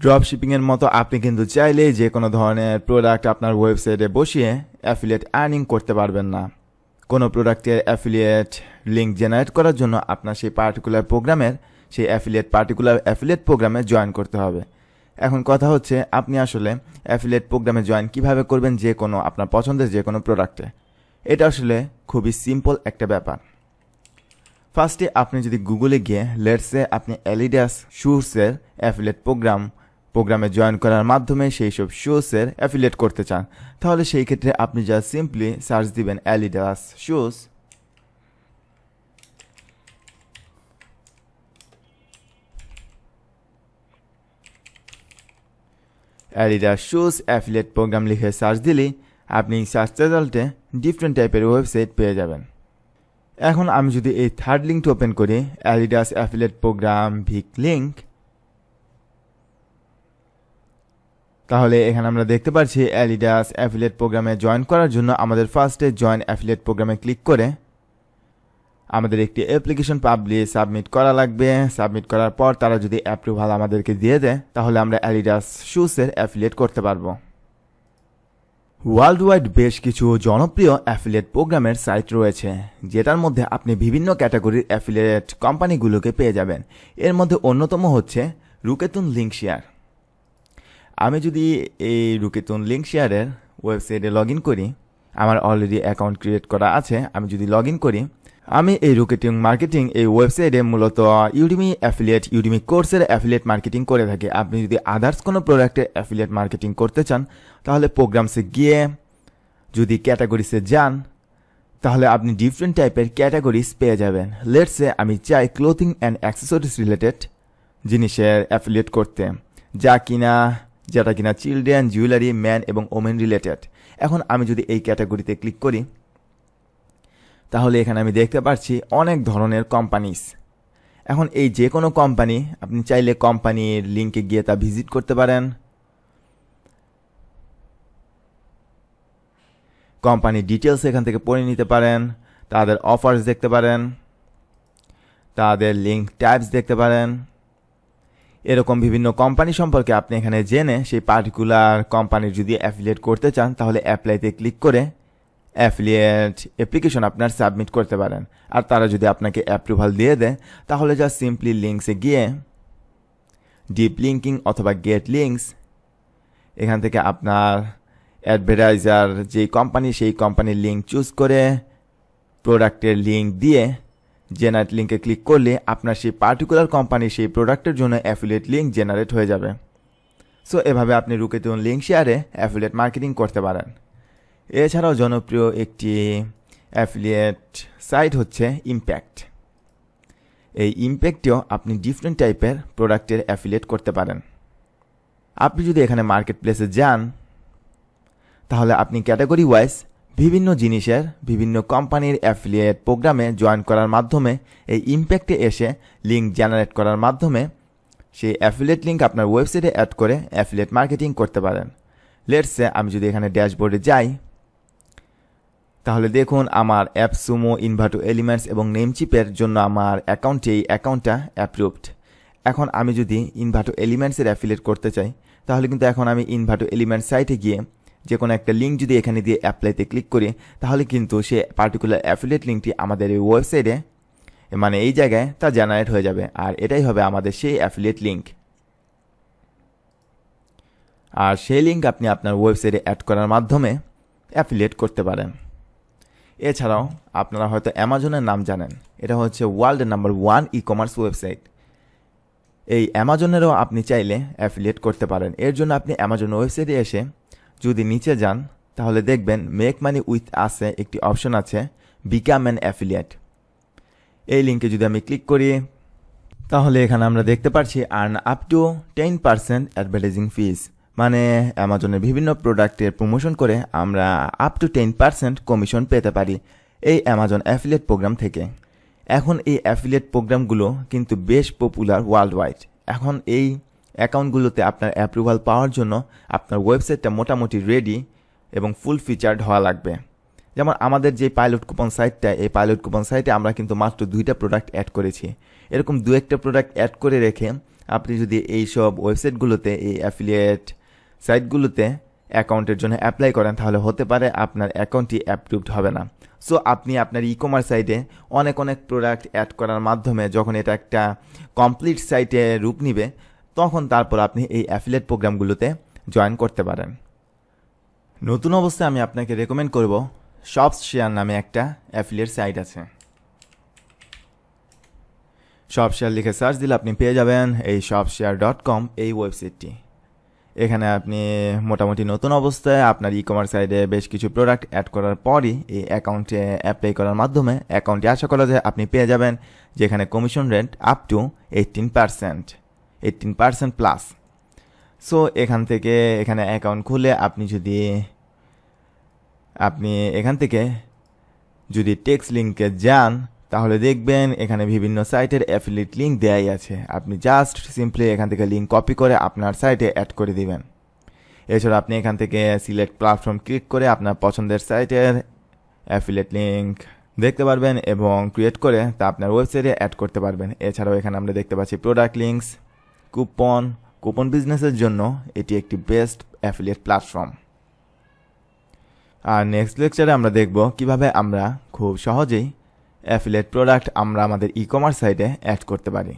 Drop shipping এর মতো আপনি কিন্তু চাইলেই যে কোনো ধরনের প্রোডাক্ট আপনার ওয়েবসাইটে বসিয়ে অ্যাফিলিয়েট আর্নিং করতে পারবেন না। কোনো প্রোডাক্টের অ্যাফিলিয়েট লিঙ্ক জেনারেট করার জন্য আপনার সেই পার্টিকুলার অ্যাফিলিয়েট প্রোগ্রামে জয়েন করতে হবে। এখন কথা হচ্ছে আপনি আসলে অ্যাফিলিয়েট প্রোগ্রামে জয়েন কিভাবে করবেন যে কোনো আপনার পছন্দের যে কোনো প্রোডাক্টে। এটা আসলে খুবই সিম্পল একটা ব্যাপার। ফার্স্টে আপনি যদি গুগলে গিয়ে লেটসে আপনি অ্যাডিডাস শুজের অ্যাফিলিয়েট প্রোগ্রামে জয়েন করার মাধ্যমে সেই সব শুজের অ্যাফিলিয়েট করতে চান, তাহলে সেই ক্ষেত্রে আপনি যা সিম্পলি সার্চ দিবেন Adidas shoes. Adidas shoes affiliate programme লিখে সার্চ দিলেই আপনি সার্চ রেজাল্টে ডিফারেন্ট টাইপের ওয়েবসাইট পেয়ে যাবেন। এখন আমি যদি এই থার্ড লিঙ্কটি ওপেন করি, অ্যাডিডাস অ্যাফিলিয়েট প্রোগ্রাম ভিক লিঙ্ক, তাহলে এখানে আমরা দেখতে পাচ্ছি অ্যাডিডাস অ্যাফিলিয়েট প্রোগ্রামে জয়েন করার জন্য আমাদের ফার্স্টে জয়েন অ্যাফিলিয়েট প্রোগ্রামে ক্লিক করে আমাদের একটি অ্যাপ্লিকেশন সাবমিট করা লাগবে। সাবমিট করার পর তারা যদি অ্যাপ্রুভাল আমাদেরকে দিয়ে দেয়, তাহলে আমরা অ্যাডিডাস শুজের অ্যাফিলিয়েট করতে পারবো। ওয়ার্ল্ড ওয়াইড বেশ কিছু জনপ্রিয় অ্যাফিলিয়েট প্রোগ্রামের সাইট রয়েছে, যেটার মধ্যে আপনি বিভিন্ন ক্যাটাগরির অ্যাফিলিয়েট কোম্পানিগুলোকে পেয়ে যাবেন। এর মধ্যে অন্যতম হচ্ছে রুকেতুন লিঙ্ক শেয়ার। আমি যদি এই রুকেতুন লিঙ্ক শেয়ারের ওয়েবসাইটে লগ ইন করি, আমার অলরেডি অ্যাকাউন্ট ক্রিয়েট করা আছে, আমি যদি লগ ইন করি, আমি এই রুকেটিং মার্কেটিং এই ওয়েবসাইটে মূলত ইউডিমি কোর্সের অ্যাফিলিয়েট মার্কেটিং করে থাকি। আপনি যদি আদার্স কোনো প্রোডাক্টের অ্যাফিলিয়েট মার্কেটিং করতে চান, তাহলে প্রোগ্রামসে গিয়ে যদি ক্যাটাগরিসে যান, তাহলে আপনি ডিফারেন্ট টাইপের ক্যাটাগরিজ পেয়ে যাবেন। লেটসে আমি চাই ক্লোথিং অ্যান্ড অ্যাক্সেসরিজ রিলেটেড জিনিসের অ্যাফিলিয়েট করতে, যেটা কিনা চিলড্রেন, জুয়েলারি, ম্যান এবং ওমেন রিলেটেড। এখন আমি যদি এই ক্যাটাগরিতে ক্লিক করি, তাহলে এখানে আমি দেখতে পাচ্ছি অনেক ধরনের কোম্পানিজ। এখন এই যে কোনো কোম্পানি আপনি চাইলে কোম্পানির লিঙ্কে গিয়ে তা ভিজিট করতে পারেন, কোম্পানির ডিটেলস এখান থেকে পড়ে নিতে পারেন, তাদের অফার্স দেখতে পারেন, তাদের লিঙ্ক টাইপস দেখতে পারেন। এরকম বিভিন্ন কোম্পানি সম্পর্কে আপনি এখানে জেনে সেই পার্টিকুলার কোম্পানির যদি অ্যাফিলিয়েট করতে চান, তাহলে অ্যাপ্লাইতে ক্লিক করে অ্যাফিলিয়েট অ্যাপ্লিকেশন আপনার সাবমিট করতে পারেন। আর তারা যদি আপনাকে অ্যাপ্রুভাল দিয়ে দেয়, তাহলে জাস্ট সিম্পলি লিঙ্কসে গিয়ে ডিপ লিঙ্কিং অথবা গেট লিঙ্কস, এখান থেকে আপনার অ্যাডভার্টাইজার যেই কোম্পানি সেই কোম্পানির লিঙ্ক চুজ করে প্রোডাক্টের লিঙ্ক দিয়ে জেনারেট লিঙ্কে ক্লিক করলে আপনার সেই পার্টিকুলার কোম্পানি সেই প্রোডাক্টের জন্য অ্যাফিলিয়েট লিঙ্ক জেনারেট হয়ে যাবে। সো এভাবে আপনি রুকেতুন লিঙ্ক শেয়ারে অ্যাফিলিয়েট মার্কেটিং করতে পারেন। এছাড়াও জনপ্রিয় একটি অ্যাফিলিয়েট সাইট হচ্ছে ইম্প্যাক্ট। এই ইম্প্যাক্টেও আপনি ডিফারেন্ট টাইপের প্রোডাক্টের অ্যাফিলিয়েট করতে পারেন। আপনি যদি এখানে মার্কেট প্লেসে যান, তাহলে আপনি ক্যাটাগরি ওয়াইজ বিভিন্ন জিনিসের বিভিন্ন কোম্পানির অ্যাফিলিয়েট প্রোগ্রামে জয়েন করার মাধ্যমে এই ইম্প্যাক্টে এসে লিঙ্ক জেনারেট করার মাধ্যমে সেই অ্যাফিলিয়েট লিঙ্ক আপনার ওয়েবসাইটে অ্যাড করে অ্যাফিলিয়েট মার্কেটিং করতে পারেন। লেটসে আমি যদি এখানে ড্যাশবোর্ডে যাই, তাহলে দেখুন আমার অ্যাপসুমো, ইনভাটো এলিমেন্টস এবং নেমচিপের জন্য আমার অ্যাকাউন্টটা অ্যাপ্রুভড। এখন আমি যদি ইনভাটো এলিমেন্টসের অ্যাফিলিয়েট করতে চাই, তাহলে কিন্তু এখন আমি ইনভাটো এলিমেন্টস সাইটে গিয়ে যে কোনো একটা লিঙ্ক যদি এখানে দিয়ে অ্যাপ্লাইতে ক্লিক করি, তাহলে কিন্তু সে পার্টিকুলার অ্যাফিলিয়েট লিঙ্কটি আমাদের এই ওয়েবসাইটে মানে এই জায়গায় তা জেনারেট হয়ে যাবে। আর এটাই হবে আমাদের সেই অ্যাফিলিয়েট লিঙ্ক। আর সেই লিঙ্ক আপনি আপনার ওয়েবসাইটে অ্যাড করার মাধ্যমে অ্যাফিলিয়েট করতে পারেন। এছাড়াও আপনারা হয়তো অ্যামাজনের নাম জানেন, এটা হচ্ছে ওয়ার্ল্ডের নাম্বার 1 ই কমার্স ওয়েবসাইট। এই অ্যামাজনেরও আপনি চাইলে অ্যাফিলিয়েট করতে পারেন। এর জন্য আপনি অ্যামাজন ওয়েবসাইটে এসে যদি নিচে যান, তাহলে দেখবেন মেক মানি উইথ আসে একটি অপশন আছে, বিকাম অ্যান অ্যাফিলিয়েট। এই লিঙ্কে যদি আমি ক্লিক করি, তাহলে এখানে আমরা দেখতে পাচ্ছি আর্ন আপ টু 10% অ্যাডভার্টাইজিং ফিজ, মানে অ্যামাজনের বিভিন্ন প্রোডাক্টের প্রমোশন করে আমরা আপ টু 10% কমিশন পেতে পারি এই অ্যামাজন অ্যাফিলিয়েট প্রোগ্রাম থেকে। এখন এই অ্যাফিলিয়েট প্রোগ্রামগুলো কিন্তু বেশ পপুলার ওয়ার্ল্ড ওয়াইড। এখন এই অ্যাকাউন্টগুলোতে আপনার অ্যাপ্রুভাল পাওয়ার জন্য আপনার ওয়েবসাইটটা মোটামুটি রেডি এবং ফুল ফিচার্ড হওয়া লাগবে। যেমন আমাদের যে পাইলট কুপন সাইটটা, এই পাইলট কুপন সাইটে আমরা কিন্তু মাত্র 2টা প্রোডাক্ট অ্যাড করেছি। এরকম 2-1টা প্রোডাক্ট অ্যাড করে রেখে আপনি যদি এইসব ওয়েবসাইটগুলোতে, এই অ্যাফিলিয়েট সাইটগুলোতে অ্যাকাউন্টের জন্য অ্যাপ্লাই করেন, তাহলে হতে পারে আপনার অ্যাকাউন্টটি অ্যাপ্রুভড হবে না। সো আপনি আপনার ই কমার্স সাইটে অনেক প্রোডাক্ট অ্যাড করার মাধ্যমে যখন এটা একটা কমপ্লিট সাইটে রূপ নিবে, তখন তারপর আপনি এই অ্যাফিলিয়েট প্রোগ্রামগুলোতে জয়েন করতে পারেন। নতুন অবস্থায় আমি আপনাকে রেকমেন্ড করব শপশেয়ার নামে একটা অ্যাফিলিয়েট সাইট আছে। শপশেয়ার লিখে সার্চ দিলে আপনি পেয়ে যাবেন এই shopshare.com এই ওয়েবসাইটটি। এখানে আপনি মোটামুটি নতুন অবস্থায় আপনার ই কমার্স সাইটে বেশ কিছু প্রোডাক্ট অ্যাড করার পরই এই অ্যাকাউন্টে অ্যাপ্লাই করার মাধ্যমে অ্যাকাউন্টে আশা করা যায় আপনি পেয়ে যাবেন, যেখানে commission rate up to 18% plus. So এখানে অ্যাকাউন্ট খুলে আপনি এখান থেকে যদি টেক্সট লিঙ্কে যান, তাহলে দেখবেন এখানে বিভিন্ন সাইটের অ্যাফিলিয়েট লিঙ্ক দেয়াই আছে। আপনি জাস্ট সিম্পলি এখান থেকে লিঙ্ক কপি করে আপনার সাইটে অ্যাড করে দিবেন। এছাড়া আপনি এখান থেকে সিলেক্ট প্ল্যাটফর্ম ক্লিক করে আপনার পছন্দের সাইটের অ্যাফিলিয়েট লিঙ্ক দেখতে পারবেন এবং ক্রিয়েট করে তা আপনার ওয়েবসাইটে অ্যাড করতে পারবেন। এছাড়াও এখানে আমরা দেখতে পাচ্ছি প্রোডাক্ট লিঙ্কস, কুপন বিজনেসের জন্য এটি একটি বেস্ট অ্যাফিলিয়েট প্ল্যাটফর্ম। আর নেক্সট লেকচারে আমরা দেখব কিভাবে আমরা খুব সহজেই অ্যাফিলিয়েট প্রোডাক্ট আমরা আমাদের ই কমার্স সাইটে অ্যাড করতে পারি।